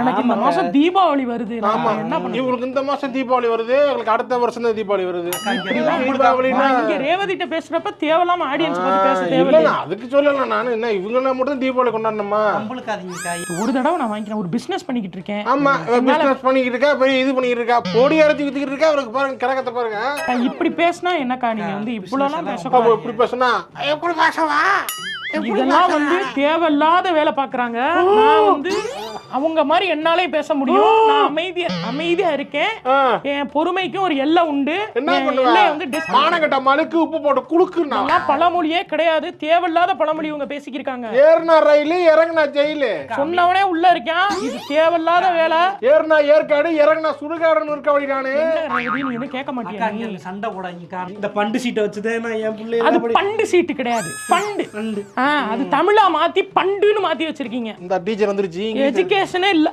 எனக்கு இந்த மாசம் தீபாவளி வருது. ஆமா, என்ன பண்ண இவங்களுக்கு இந்த மாசம் தீபாவளி வருது, உங்களுக்கு அடுத்த வருஷம் தான் தீபாவளி வருது. தீபாவளினா இங்க ரேவதிட்ட பேசுறப்ப தேவலாம ஆடியன்ஸ் பத்தி பேச இல்ல, தேவையில்லை. நான் அதுக்கு சொல்லல. நானு என்ன இவங்க மட்டும் தீபாவளி கொண்டாடணுமா? ஒரு தடவை நான் வாங்கிக்கிறேன். ஒரு பிசினஸ் பண்ணிக்கிட்டு இருக்கேன். ஆமா, பிசினஸ் பண்ணிக்கிட்டு இருக்கா, பெரிய இது பண்ணிக்கிட்டு இருக்கா, பொடி அரைச்சி வித்துக்கிட்டு இருக்கா. அவருக்கு பாருங்க கிரகத்தை பாருங்க. இப்படி பேசினா என்னக்கா நீங்க வந்து இவ்வளவுலாம் பேசக்கூடாது. இப்படி பேசுனா எப்படி பேசவா? இதெல்லாம் வந்து தேவையில்லாத வேலை பாக்குறாங்க. நான் வந்து அவங்க மாதிரி என்னாலே பேச முடியும். நான் அமைதியா இருக்கேன். என் பொறுமைக்கும் ஒரு எல்லை உண்டு. என்ன பண்ணுவேன்? மானகட்ட மலுக்கு உப்பு போட்டு குளுக்குன்னா பழமொழியே கிடையாது. தேவையில்லாத பழமொழி இவங்க பேசிக்கிருக்காங்க. ஏர்னா ரயிலு, இறங்குனா ஜெயிலு. சொன்னவனே உள்ள இருக்கான். இது தேவையில்லாத வேலை. ஏர்னா ஏற்காடு, இறங்குனா சுடுகாடுன்னு இருக்க வழி. நானு நீ கேட்க மாட்டேன். சண்டை போடாங்க. இந்த பண்டு சீட்டை வச்சுதான் என் பிள்ளை. அது பண்டு சீட்டு கிடையாது, ஃபண்டு. அது தமிழா மாத்தி பண்டுன்னு மாத்தி வச்சிருக்கீங்க. இந்த டீச்சர் வந்துருச்சு. எஜுகேஷனே இல்ல.